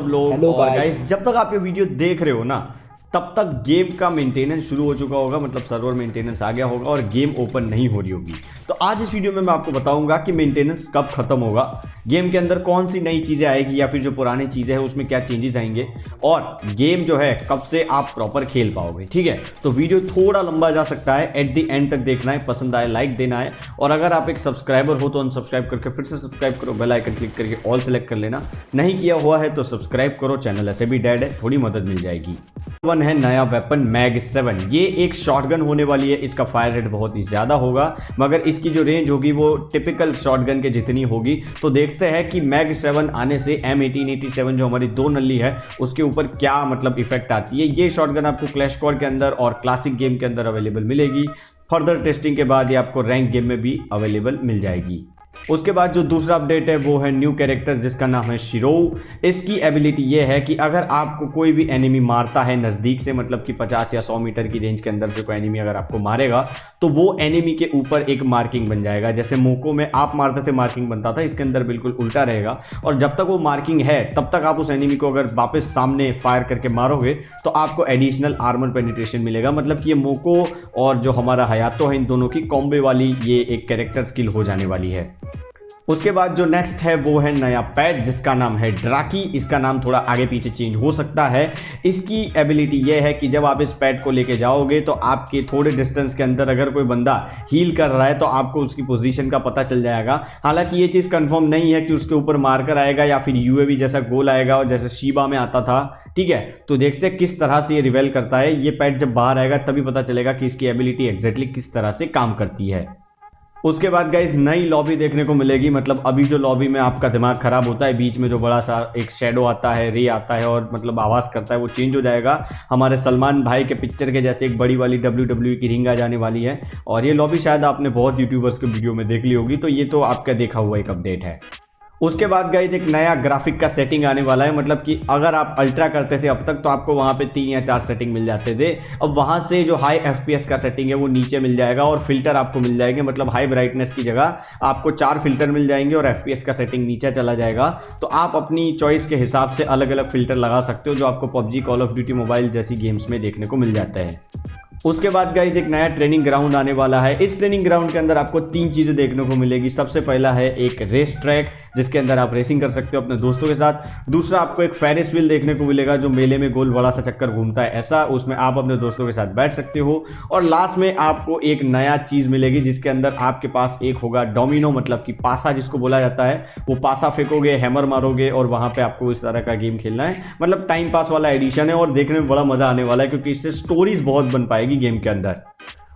लोग हेलो और guys. Guys, जब तक आप ये वीडियो देख रहे हो ना तब तक गेम का मेंटेनेंस शुरू हो चुका होगा, मतलब सर्वर मेंटेनेंस आ गया होगा और गेम ओपन नहीं हो रही होगी। तो आज इस वीडियो में मैं आपको बताऊंगा कि मेंटेनेंस कब खत्म होगा, गेम के अंदर कौन सी नई चीजें आएगी या फिर जो पुरानी चीजें हैं उसमें क्या चेंजेस आएंगे और गेम जो है कब से आप प्रॉपर खेल पाओगे। ठीक है, तो वीडियो थोड़ा लंबा जा सकता है, एट द एंड तक देखना है, पसंद आए लाइक देना है और अगर आप एक सब्सक्राइबर हो तो अनसब्सक्राइब करके फिर से सब्सक्राइब करो, बेल आइकन क्लिक करके ऑल सेलेक्ट कर लेना। नहीं किया हुआ है तो सब्सक्राइब करो, चैनल ऐसे भी डेड है, थोड़ी मदद मिल जाएगी। वन है नया वेपन मैग 7। ये एक शॉटगन होने वाली है, इसका फायर रेट बहुत ही ज्यादा होगा मगर इसकी जो रेंज होगी वो टिपिकल शॉटगन के जितनी होगी। तो देखते हैं कि मैग 7 आने से M1887 जो हमारी दो नल्ली है उसके ऊपर क्या मतलब इफेक्ट आती है। ये शॉटगन आपको क्लैश स्क्वाड के अंदर और क्लासिक गेम के अंदर अवेलेबल मिलेगी। फर्दर टेस्टिंग के बाद ये आपको रैंक गेम में भी अवेलेबल मिल जाएगी। उसके बाद जो दूसरा अपडेट है वो है न्यू कैरेक्टर जिसका नाम है शिरो। इसकी एबिलिटी ये है कि अगर आपको कोई भी एनिमी मारता है नज़दीक से, मतलब कि 50 या 100 मीटर की रेंज के अंदर से कोई एनिमी अगर आपको मारेगा तो वो एनिमी के ऊपर एक मार्किंग बन जाएगा। जैसे मोको में आप मारते थे मार्किंग बनता था, इसके अंदर बिल्कुल उल्टा रहेगा और जब तक वो मार्किंग है तब तक आप उस एनिमी को अगर वापस सामने फायर करके मारोगे तो आपको एडिशनल आर्मर पेनिट्रेशन मिलेगा। मतलब कि ये मोको और जो हमारा हयातो है इन दोनों की कॉम्बे वाली ये एक कैरेक्टर स्किल हो जाने वाली है। उसके बाद जो नेक्स्ट है वो है नया पैट जिसका नाम है ड्राकी। इसका नाम थोड़ा आगे पीछे चेंज हो सकता है। इसकी एबिलिटी ये है कि जब आप इस पैट को लेके जाओगे तो आपके थोड़े डिस्टेंस के अंदर अगर कोई बंदा हील कर रहा है तो आपको उसकी पोजीशन का पता चल जाएगा। हालांकि ये चीज़ कंफर्म नहीं है कि उसके ऊपर मार्कर आएगा या फिर यूएवी जैसा गोल आएगा और जैसे शीबा में आता था। ठीक है, तो देखते हैं किस तरह से ये रिवेल करता है। ये पैट जब बाहर आएगा तभी पता चलेगा कि इसकी एबिलिटी एग्जैक्टली किस तरह से काम करती है। उसके बाद गाइस नई लॉबी देखने को मिलेगी। मतलब अभी जो लॉबी में आपका दिमाग खराब होता है, बीच में जो बड़ा सा एक शेडो आता है, रे आता है और मतलब आवाज़ करता है, वो चेंज हो जाएगा। हमारे सलमान भाई के पिक्चर के जैसे एक बड़ी वाली WWE की रिंग आ जाने वाली है और ये लॉबी शायद आपने बहुत यूट्यूबर्स के वीडियो में देख ली होगी, तो ये तो आपका देखा हुआ एक अपडेट है। उसके बाद गाइज एक नया ग्राफिक का सेटिंग आने वाला है। मतलब कि अगर आप अल्ट्रा करते थे अब तक तो आपको वहाँ पे 3 या 4 सेटिंग मिल जाते थे, अब वहाँ से जो हाई FPS का सेटिंग है वो नीचे मिल जाएगा और फिल्टर आपको मिल जाएंगे। मतलब हाई ब्राइटनेस की जगह आपको 4 फिल्टर मिल जाएंगे और FPS का सेटिंग नीचे चला जाएगा। तो आप अपनी चॉइस के हिसाब से अलग अलग फिल्टर लगा सकते हो जो आपको PUBG, call of duty mobile जैसी गेम्स में देखने को मिल जाता है। उसके बाद गाइज एक नया ट्रेनिंग ग्राउंड आने वाला है। इस ट्रेनिंग ग्राउंड के अंदर आपको 3 चीज़ें देखने को मिलेगी। सबसे पहला है एक रेस ट्रैक जिसके अंदर आप रेसिंग कर सकते हो अपने दोस्तों के साथ। दूसरा आपको एक फेरिस व्हील देखने को मिलेगा जो मेले में गोल बड़ा सा चक्कर घूमता है ऐसा, उसमें आप अपने दोस्तों के साथ बैठ सकते हो। और लास्ट में आपको एक नया चीज़ मिलेगी जिसके अंदर आपके पास एक होगा डोमिनो, मतलब कि पासा जिसको बोला जाता है। वो पासा फेंकोगे, हैमर मारोगे और वहाँ पर आपको इस तरह का गेम खेलना है। मतलब टाइम पास वाला एडिशन है और देखने में बड़ा मज़ा आने वाला है क्योंकि इससे स्टोरीज बहुत बन पाएगी गेम के अंदर।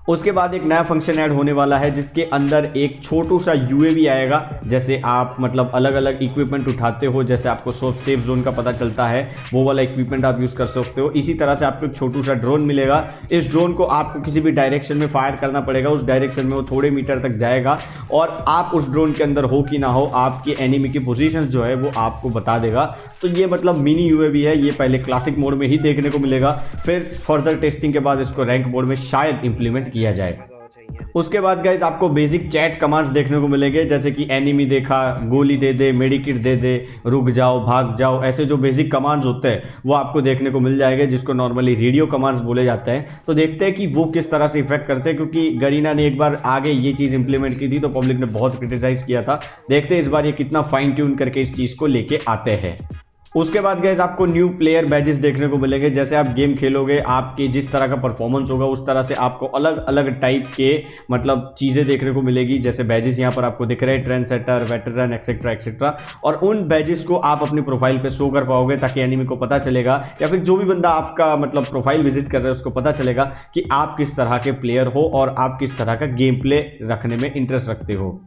उसके बाद एक नया फंक्शन ऐड होने वाला है जिसके अंदर एक छोटू सा UAV आएगा। जैसे आप मतलब अलग अलग इक्विपमेंट उठाते हो, जैसे आपको सेफ जोन का पता चलता है, वो वाला इक्विपमेंट आप यूज़ कर सकते हो। इसी तरह से आपको एक छोटू सा ड्रोन मिलेगा। इस ड्रोन को आपको किसी भी डायरेक्शन में फायर करना पड़ेगा, उस डायरेक्शन में वो थोड़े मीटर तक जाएगा और आप उस ड्रोन के अंदर हो कि ना हो आपके एनिमी की पोजीशन जो है वो आपको बता देगा। तो ये मतलब मिनी UAV है। ये पहले क्लासिक मोड में ही देखने को मिलेगा, फिर फर्दर टेस्टिंग के बाद इसको रैंक मोड में शायद इंप्लीमेंट किया जाए। उसके बाद गाइज आपको बेसिक चैट कमांड्स देखने को मिलेंगे जैसे कि एनिमी देखा, गोली दे दे, मेडिकिट दे दे, रुक जाओ, भाग जाओ, ऐसे जो बेसिक कमांड्स होते हैं वो आपको देखने को मिल जाएंगे जिसको नॉर्मली रेडियो कमांड्स बोले जाते हैं। तो देखते हैं कि वो किस तरह से इफेक्ट करते हैं क्योंकि गरीना ने एक बार आगे ये चीज़ इंप्लीमेंट की थी तो पब्लिक ने बहुत क्रिटिसाइज किया था। देखते हैं इस बार ये कितना फाइन ट्यून करके इस चीज़ को लेके आते हैं। उसके बाद गाइस आपको न्यू प्लेयर बैजेस देखने को मिलेंगे। जैसे आप गेम खेलोगे आपके जिस तरह का परफॉर्मेंस होगा उस तरह से आपको अलग अलग टाइप के मतलब चीज़ें देखने को मिलेगी। जैसे बैजेस यहाँ पर आपको दिख रहे हैं, trend setter, veteran, etcetera etcetera, और उन बैजेस को आप अपनी प्रोफाइल पे शो कर पाओगे ताकि एनिमी को पता चलेगा या फिर जो भी बंदा आपका मतलब प्रोफाइल विजिट कर रहा है उसको पता चलेगा कि आप किस तरह के प्लेयर हो और आप किस तरह का गेम प्ले रखने में इंटरेस्ट रखते हो।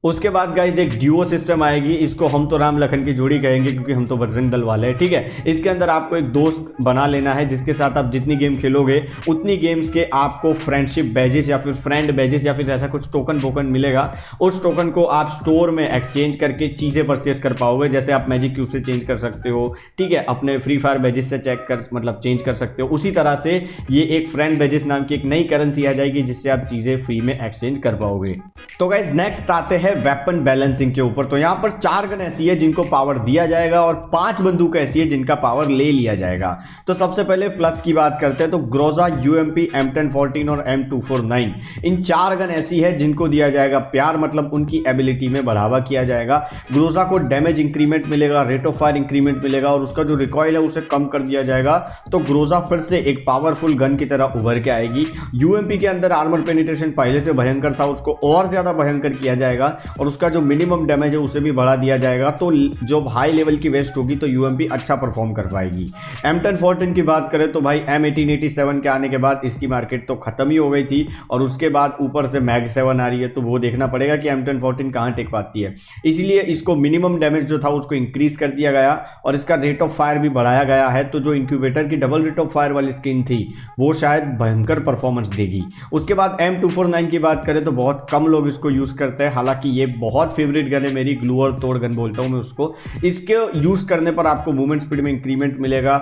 उसके बाद गाइज एक ड्यूओ सिस्टम आएगी। इसको हम तो राम लखन की जोड़ी कहेंगे क्योंकि हम तो बजरंग दल वाले हैं। ठीक है, इसके अंदर आपको एक दोस्त बना लेना है जिसके साथ आप जितनी गेम खेलोगे उतनी गेम्स के आपको फ्रेंडशिप बैजेस या फिर फ्रेंड बैजेस या फिर ऐसा कुछ टोकन वोकन मिलेगा। उस टोकन को आप स्टोर में एक्सचेंज करके चीज़ें परचेज कर पाओगे। जैसे आप मैजिक क्यूब से चेंज कर सकते हो, ठीक है, अपने फ्री फायर बैजेस से चेंज कर सकते हो। उसी तरह से ये एक फ्रेंड बैजेस नाम की एक नई करेंसी आ जाएगी जिससे आप चीज़ें फ्री में एक्सचेंज कर पाओगे। तो गाइज नेक्स्ट आते हैं वेपन बैलेंसिंग के ऊपर। तो यहाँ पर 4 गन ऐसी है जिनको पावर दिया जाएगा और 5 बंदूक ऐसी है जिनका पावर ले लिया जाएगा। तो सबसे पहले प्लस की बात करते हैं तो ग्रोजा, यूएमपी, M1014 और M249 इन 4 गन ऐसी है जिनको दिया जाएगा प्यार, मतलब उनकी एबिलिटी में बढ़ावा किया जाएगा। ग्रोजा को डैमेज इंक्रीमेंट मिलेगा, रेट ऑफ फायर इंक्रीमेंट मिलेगा और उसका जो रिकॉइल है उसे कम कर दिया जाएगा। तो ग्रोजा फिर से एक पावरफुल गन की तरह उभर के आएगी। यूएमपी के अंदर आर्मर पेनिट्रेशन पहले से भयंकर था, उसको और ज्यादा भयंकर किया जाएगा और उसका जो मिनिमम डैमेज है उसे भी बढ़ा दिया जाएगा। तो जो हाई लेवल की वेस्ट होगी तो यूएमपी अच्छा परफॉर्म कर पाएगी। M1014 की बात करें तो भाई M1887 के आने के बाद इसकी मार्केट तो खत्म ही हो गई थी और उसके बाद ऊपर से मैग 7 आ रही है, तो वो देखना पड़ेगा कि M1014 कहां टिक पाती है। इसलिए इसको मिनिमम डैमेज जो था उसको इंक्रीज कर दिया गया और इसका रेट ऑफ फायर भी बढ़ाया गया है। तो जो इंक्यूबेटर की डबल रेट ऑफ फायर वाली स्किन थी वो शायद भयंकर परफॉर्मेंस देगी। उसके बाद M249 की बात करें तो बहुत कम लोग इसको यूज करते हैं, हालांकि ये बहुत फेवरेट गन है मेरी, ग्लू और तोड़ गन बोलता हूं मैं उसको। इसके यूज करने पर आपको मूवमेंट स्पीड में इंक्रीमेंट मिलेगा,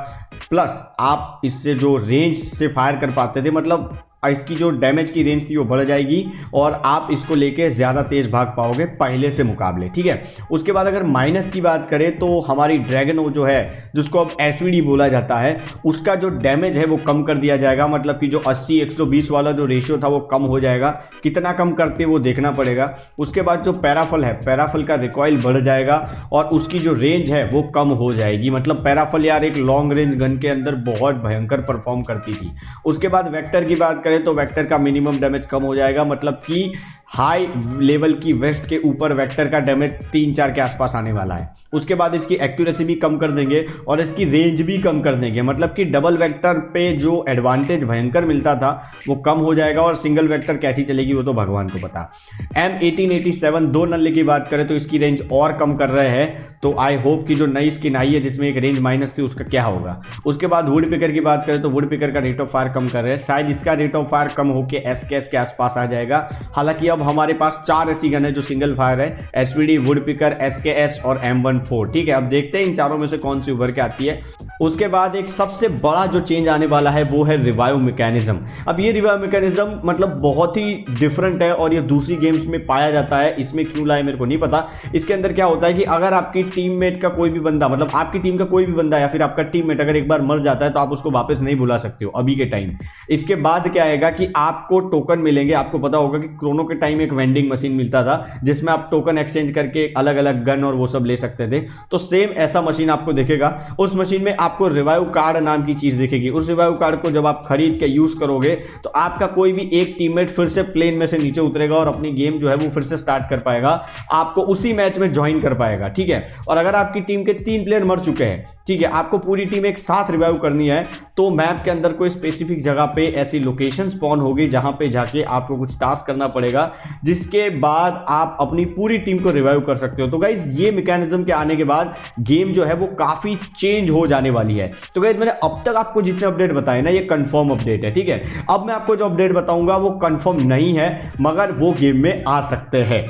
प्लस आप इससे जो रेंज से फायर कर पाते थे, मतलब इसकी जो डैमेज की रेंज थी वो बढ़ जाएगी और आप इसको लेके ज़्यादा तेज भाग पाओगे पहले से मुकाबले, ठीक है। उसके बाद अगर माइनस की बात करें तो हमारी ड्रैगन जो है जिसको अब एसवीडी बोला जाता है, उसका जो डैमेज है वो कम कर दिया जाएगा, मतलब कि जो 80-120 वाला जो रेशियो था वो कम हो जाएगा। कितना कम करते वो देखना पड़ेगा। उसके बाद जो पैराफल है, पैराफल का रिकॉइल बढ़ जाएगा और उसकी जो रेंज है वो कम हो जाएगी। मतलब पैराफल यार एक लॉन्ग रेंज गन के अंदर बहुत भयंकर परफॉर्म करती थी। उसके बाद वेक्टर की बात करें तो वेक्टर का मिनिमम डैमेज कम हो जाएगा, मतलब कि हाई लेवल की वेस्ट के ऊपर वेक्टर का डैमेज 3-4 के आसपास आने वाला है। उसके बाद इसकी एक्यूरेसी भी कम कर देंगे और इसकी रेंज भी कम कर देंगे, मतलब कि डबल वेक्टर पे जो एडवांटेज भयंकर मिलता था वो कम हो जाएगा और सिंगल वेक्टर कैसी चलेगी वो तो भगवान को पता। M1887 दो नल्ले की बात करें तो इसकी रेंज और कम कर रहे हैं, तो आई होप कि जो नई स्किन आई है जिसमें एक रेंज माइनस थी उसका क्या होगा। उसके बाद वुड पिकर की बात करें तो वुड पिकर का रेट ऑफ फायर कम कर रहे हैं, शायद इसका रेट ऑफ फायर कम होकर SKS के आसपास आ जाएगा। हालांकि अब हमारे पास 4 ऐसी गन है जो सिंगल फायर है, SVD, वुड पिकर, SKS और M14, ठीक है। अब देखते हैं इन चारों में से कौन सी उभर के आती है। उसके बाद एक सबसे बड़ा जो चेंज आने वाला है वो है रिवाइव मैकेनिज्म। अब ये रिवाइव मैकेनिज्म मतलब बहुत ही डिफरेंट है और ये दूसरी गेम्स में पाया जाता है, इसमें क्यों लाए मेरे को नहीं पता। इसके अंदर क्या होता है कि अगर आपकी टीममेट का कोई भी बंदा, मतलब आपकी टीम का कोई भी बंदा या फिर आपका टीममेट अगर एक बार मर जाता है तो आप उसको वापस नहीं बुला सकते हो अभी के टाइम। इसके बाद क्या आएगा कि आपको टोकन मिलेंगे। आपको पता होगा कि क्रोनो के टाइम एक वेंडिंग मशीन मिलता था जिसमें आप टोकन एक्सचेंज करके अलग अलग गन और वो सब ले सकते थे, तो सेम ऐसा मशीन आपको दिखेगा। उस मशीन में आपको रिवाइव कार्ड नाम की चीज दिखेगी। उस रिवाइव कार्ड को जब आप खरीद के यूज करोगे तो आपका कोई भी एक टीममेट फिर से प्लेन में से नीचे उतरेगा और अपनी गेम जो है वो फिर से स्टार्ट कर पाएगा, आपको उसी मैच में ज्वाइन कर पाएगा, ठीक है। और अगर आपकी टीम के 3 प्लेयर मर चुके हैं, ठीक है, आपको पूरी टीम एक साथ रिवाइव करनी है, तो मैप के अंदर कोई स्पेसिफिक जगह पे ऐसी लोकेशन स्पॉन होगी जहां पे जाके आपको कुछ टास्क करना पड़ेगा, जिसके बाद आप अपनी पूरी टीम को रिवाइव कर सकते हो। तो गाइज ये मैकेनिज्म के आने के बाद गेम जो है वो काफी चेंज हो जाने वाली है। तो गाइज मैंने अब तक आपको जितने अपडेट बताए ना ये कंफर्म अपडेट है, ठीक है। अब मैं आपको जो अपडेट बताऊंगा वो कंफर्म नहीं है मगर वो गेम में आ सकते हैं।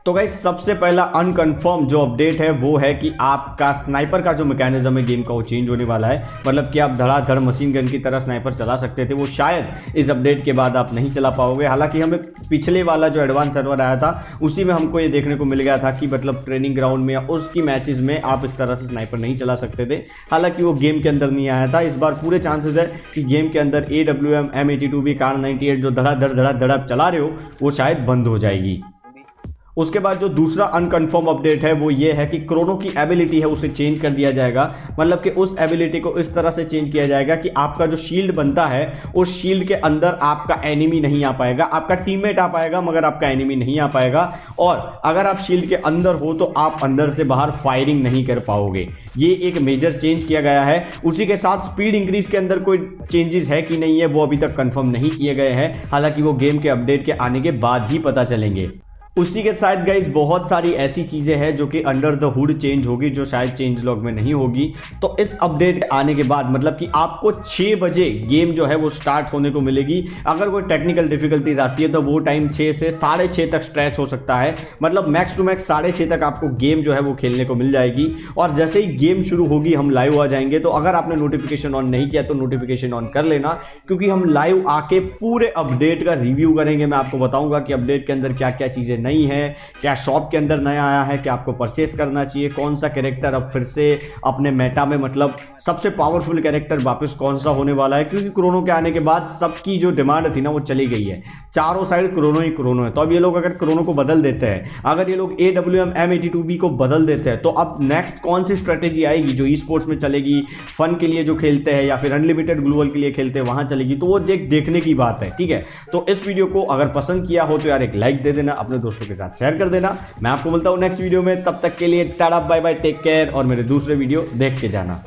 तो गाइस सबसे पहला अनकंफर्म जो अपडेट है वो है कि आपका स्नाइपर का जो मैकेनिज्म है गेम का वो चेंज होने वाला है। मतलब कि आप धड़ाधड़ मशीन गन की तरह स्नाइपर चला सकते थे, वो शायद इस अपडेट के बाद आप नहीं चला पाओगे। हालांकि हमें पिछले वाला जो एडवांस सर्वर आया था उसी में हमको ये देखने को मिल गया था कि मतलब ट्रेनिंग ग्राउंड में या उसकी मैचेस में आप इस तरह से स्नाइपर नहीं चला सकते थे। हालांकि वो गेम के अंदर नहीं आया था। इस बार पूरे चांसेस है कि गेम के अंदर AWM, M82B, Kar98 जो धड़ाधड़ आप चला रहे हो वो शायद बंद हो जाएगी। उसके बाद जो दूसरा अनकंफर्म अपडेट है वो ये है कि क्रोनो की एबिलिटी है उसे चेंज कर दिया जाएगा। मतलब कि उस एबिलिटी को इस तरह से चेंज किया जाएगा कि आपका जो शील्ड बनता है उस शील्ड के अंदर आपका एनिमी नहीं आ पाएगा, आपका टीममेट आ पाएगा मगर आपका एनिमी नहीं आ पाएगा। और अगर आप शील्ड के अंदर हो तो आप अंदर से बाहर फायरिंग नहीं कर पाओगे। ये एक मेजर चेंज किया गया है। उसी के साथ स्पीड इंक्रीज के अंदर कोई चेंजेस है कि नहीं है वो अभी तक कंफर्म नहीं किए गए हैं, हालांकि वो गेम के अपडेट के आने के बाद ही पता चलेंगे। उसी के साथ गाइज बहुत सारी ऐसी चीजें हैं जो कि अंडर द हुड चेंज होगी, जो शायद चेंज लॉग में नहीं होगी। तो इस अपडेट आने के बाद मतलब कि आपको 6 बजे गेम जो है वो स्टार्ट होने को मिलेगी। अगर कोई टेक्निकल डिफिकल्टीज आती है तो वो टाइम 6 से 6:30 तक स्ट्रेच हो सकता है। मतलब मैक्स टू मैक्स 6:30 तक आपको गेम जो है वो खेलने को मिल जाएगी। और जैसे ही गेम शुरू होगी हम लाइव आ जाएंगे। तो अगर आपने नोटिफिकेशन ऑन नहीं किया तो नोटिफिकेशन ऑन कर लेना, क्योंकि हम लाइव आके पूरे अपडेट का रिव्यू करेंगे। मैं आपको बताऊंगा कि अपडेट के अंदर क्या क्या चीजें नहीं है, क्या शॉप के अंदर नया आया है, क्या आपको परचेस करना चाहिए, कौन सा कैरेक्टर अब फिर से अपने मेटा में मतलब सबसे पावरफुल कैरेक्टर वापस कौन सा होने वाला है, क्योंकि क्रोनो के आने के बाद सबकी जो डिमांड थी ना वो चली गई है, चारों साइड क्रोनो ही क्रोनो है। तो अब ये लोग अगर क्रोनो को बदल देते हैं, अगर ये लोग AWM M82B को बदल देते हैं, तो अब नेक्स्ट कौन सी स्ट्रेटेजी आएगी जो ई स्पोर्ट्स में चलेगी, फन के लिए जो खेलते हैं या फिर अनलिमिटेड ग्लोबल के लिए खेलते हैं वहां चलेगी, तो वो देखने की बात है। ठीक है, तो इस वीडियो को अगर पसंद किया हो तो यार एक लाइक दे देना, अपने दोस्तों के साथ शेयर कर देना। मैं आपको मिलता हूं नेक्स्ट वीडियो में, तब तक के लिए tata bye bye, take care, और मेरे दूसरे वीडियो देख के जाना।